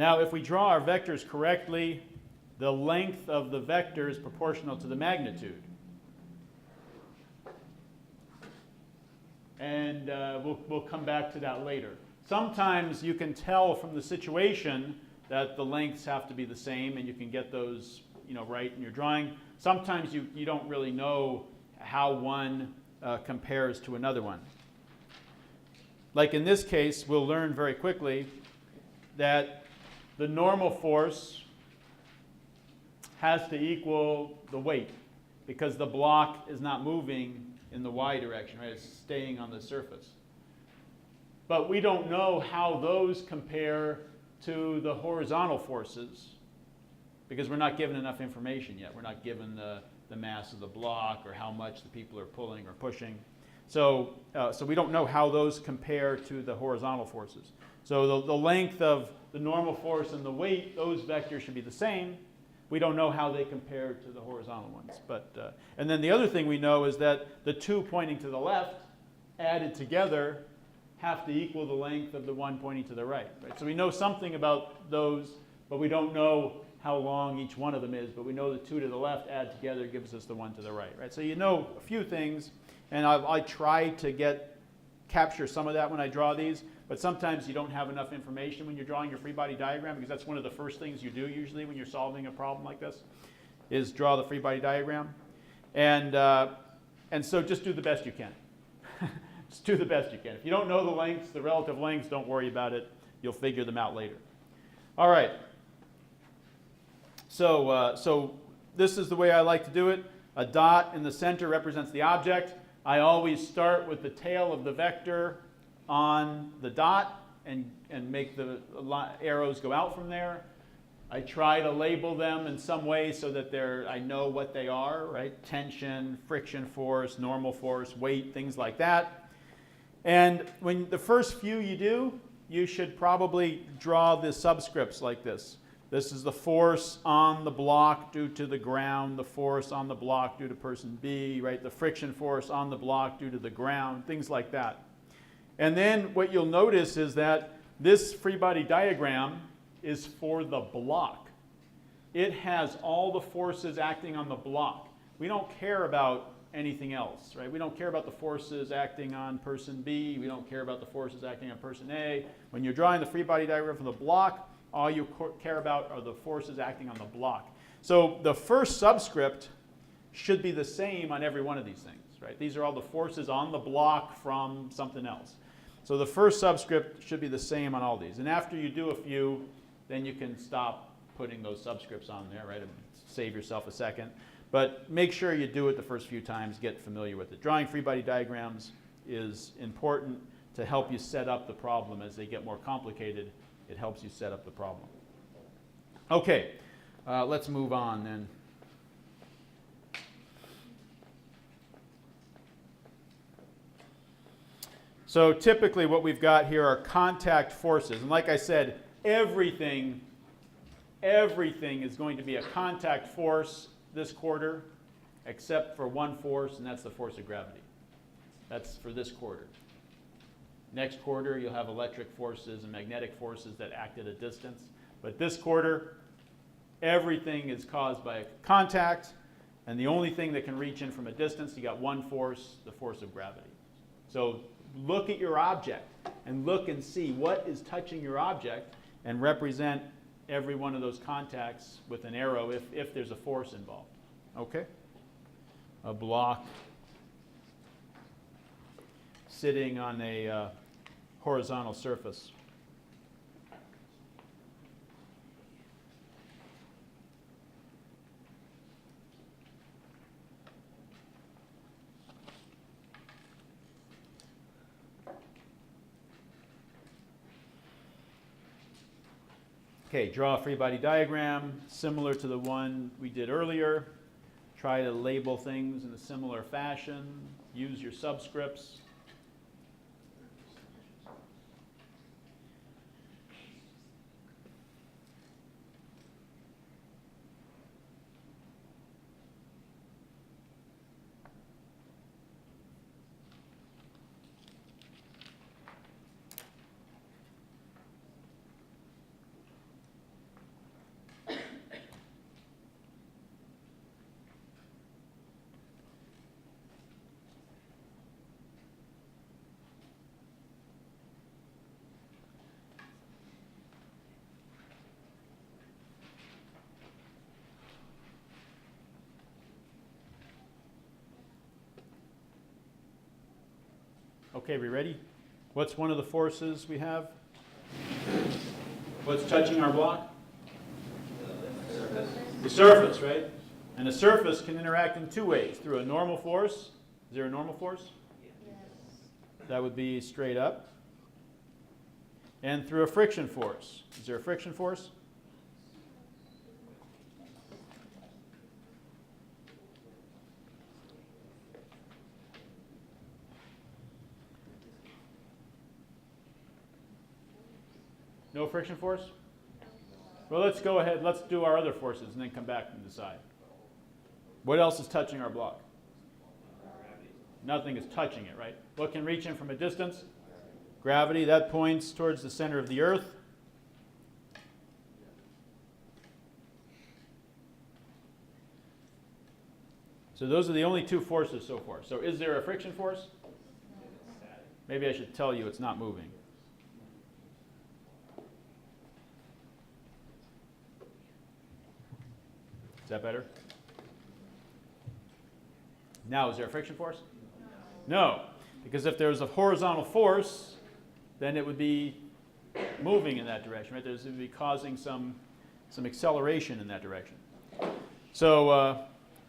Now, if we draw our vectors correctly, the length of the vector is proportional to the magnitude. And we'll come back to that later. Sometimes you can tell from the situation that the lengths have to be the same, and you can get those right in your drawing. Sometimes you don't really know how one compares to another one. Like in this case, we'll learn very quickly that the normal force has to equal the weight, because the block is not moving in the y direction, right? It's staying on the surface. But we don't know how those compare to the horizontal forces, because we're not given enough information yet. We're not given the mass of the block or how much the people are pulling or pushing. So we don't know how those compare to the horizontal forces. So the length of the normal force and the weight, those vectors should be the same. We don't know how they compare to the horizontal ones. And then the other thing we know is that the two pointing to the left added together have to equal the length of the one pointing to the right. So we know something about those, but we don't know how long each one of them is. But we know the two to the left add together gives us the one to the right. So you know a few things, and I try to capture some of that when I draw these. But sometimes you don't have enough information when you're drawing your free body diagram, because that's one of the first things you do usually when you're solving a problem like this, is draw the free body diagram. And so just do the best you can. Just do the best you can. If you don't know the lengths, the relative lengths, don't worry about it. You'll figure them out later. All right. So this is the way I like to do it. A dot in the center represents the object. I always start with the tail of the vector on the dot and make the arrows go out from there. I try to label them in some way so that I know what they are, right? Tension, friction force, normal force, weight, things like that. And when the first few you do, you should probably draw the subscripts like this. This is the force on the block due to the ground, the force on the block due to person B, right? The friction force on the block due to the ground, things like that. And then what you'll notice is that this free body diagram is for the block. It has all the forces acting on the block. We don't care about anything else, right? We don't care about the forces acting on person B. We don't care about the forces acting on person A. When you're drawing the free body diagram for the block, all you care about are the forces acting on the block. So the first subscript should be the same on every one of these things, right? These are all the forces on the block from something else. So the first subscript should be the same on all these. And after you do a few, then you can stop putting those subscripts on there, right? And save yourself a second. But make sure you do it the first few times, get familiar with it. Drawing free body diagrams is important to help you set up the problem. As they get more complicated, it helps you set up the problem. Okay, let's move on then. So typically what we've got here are contact forces. And like I said, everything is going to be a contact force this quarter, except for one force, and that's the force of gravity. That's for this quarter. Next quarter, you'll have electric forces and magnetic forces that act at a distance. But this quarter, everything is caused by contact, and the only thing that can reach in from a distance, you got one force, the force of gravity. So look at your object and look and see what is touching your object and represent every one of those contacts with an arrow if there's a force involved. Okay? A block sitting on a horizontal surface. Okay, draw a free body diagram similar to the one we did earlier. Try to label things in a similar fashion. Use your subscripts. Okay, we ready? What's one of the forces we have? What's touching our block? The surface, right? And a surface can interact in two ways. Through a normal force. Is there a normal force? Yes. That would be straight up. And through a friction force. Is there a friction force? No friction force? Well, let's go ahead. Let's do our other forces and then come back and decide. What else is touching our block? Nothing is touching it, right? What can reach in from a distance? Gravity. That points towards the center of the Earth. So those are the only two forces so far. So is there a friction force? Maybe I should tell you it's not moving. Is that better? Now, is there a friction force? No, because if there was a horizontal force, then it would be moving in that direction, right? It would be causing some acceleration in that direction. So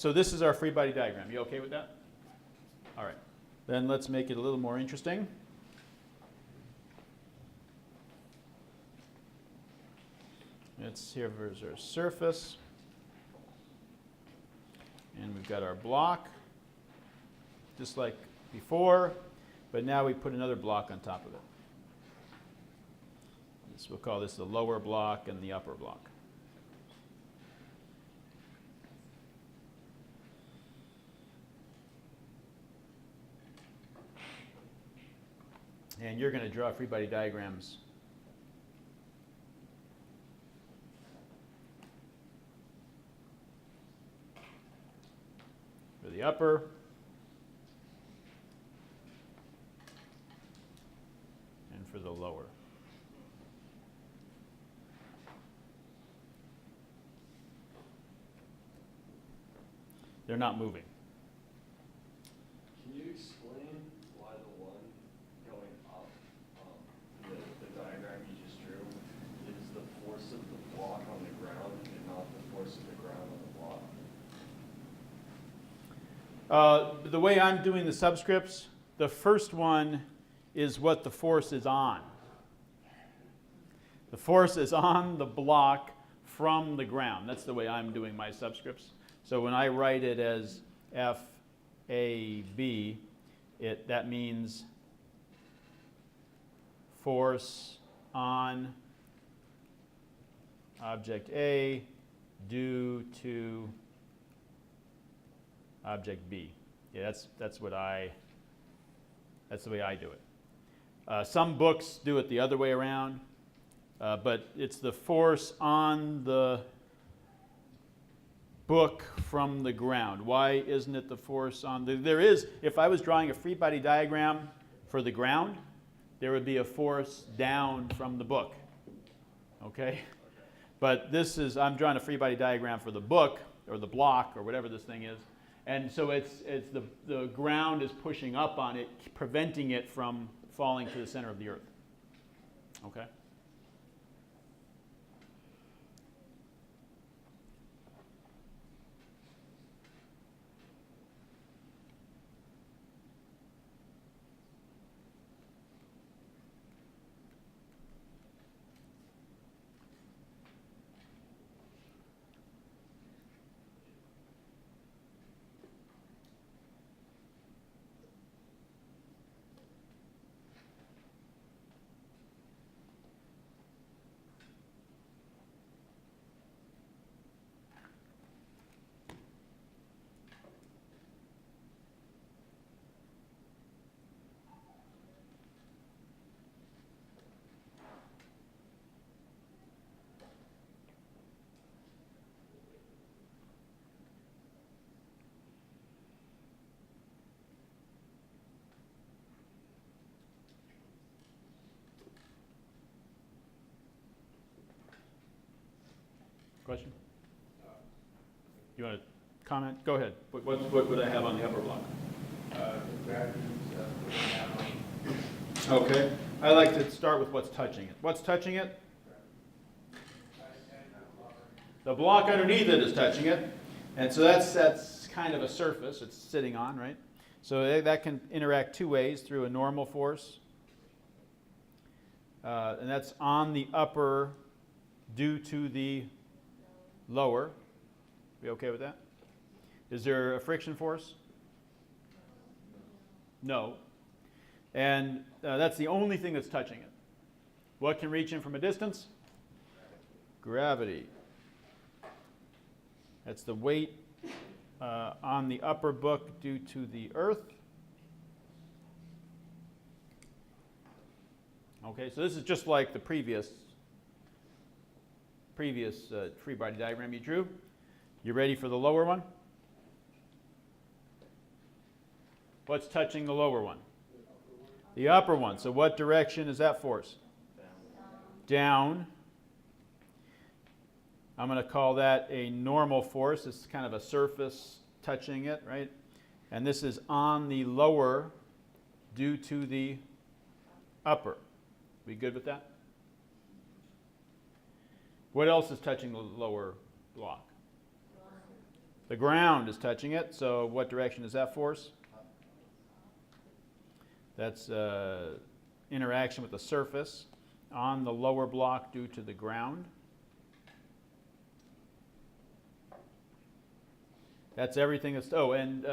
this is our free body diagram. You okay with that? All right. Then let's make it a little more interesting. Here's our surface. And we've got our block, just like before, but now we put another block on top of it. We'll call this the lower block and the upper block. And you're going to draw free body diagrams for the upper and for the lower. They're not moving. Can you explain why the one going up, the diagram you just drew, is the force of the block on the ground and not the force of the ground on the block? The way I'm doing the subscripts, the first one is what the force is on. The force is on the block from the ground. That's the way I'm doing my subscripts. So when I write it as FAB, that means force on object A due to object B. Yeah, that's the way I do it. Some books do it the other way around, but it's the force on the book from the ground. Why isn't it the force on there is, if I was drawing a free body diagram for the ground, there would be a force down from the book. Okay? But this is, I'm drawing a free body diagram for the book, or the block, or whatever this thing is. And so it's the ground is pushing up on it, preventing it from falling to the center of the Earth. Okay? Question? You want to comment? Go ahead. What would I have on the upper block? The gravity pulling down Okay. I like to start with what's touching it. What's touching it? The block underneath it is touching it. And so that's kind of a surface it's sitting on, right? So that can interact two ways, through a normal force. And that's on the upper due to the lower. We okay with that? Is there a friction force? No. And that's the only thing that's touching it. What can reach in from a distance? Gravity. That's the weight on the upper book due to the earth. Okay, so this is just like the previous free body diagram you drew. You ready for the lower one? What's touching the lower one? The upper one. So what direction is that force? Down. I'm going to call that a normal force. It's kind of a surface touching it, right? And this is on the lower due to the upper. We good with that? What else is touching the lower block? The ground is touching it. So what direction is that force? That's interaction with the surface on the lower block due to the ground. That's everything that's, oh, and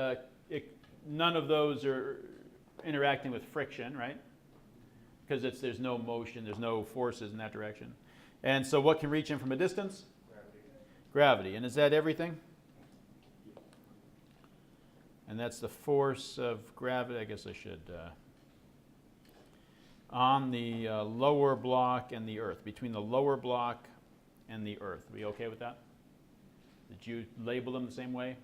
none of those are interacting with friction, right? Because there's no motion, there's no forces in that direction. And so what can reach in from a distance? Gravity. And is that everything? And that's the force of gravity. I guess I should, on the lower block and the earth, between the lower block and the earth. Are we okay with that? Did you label them the same way?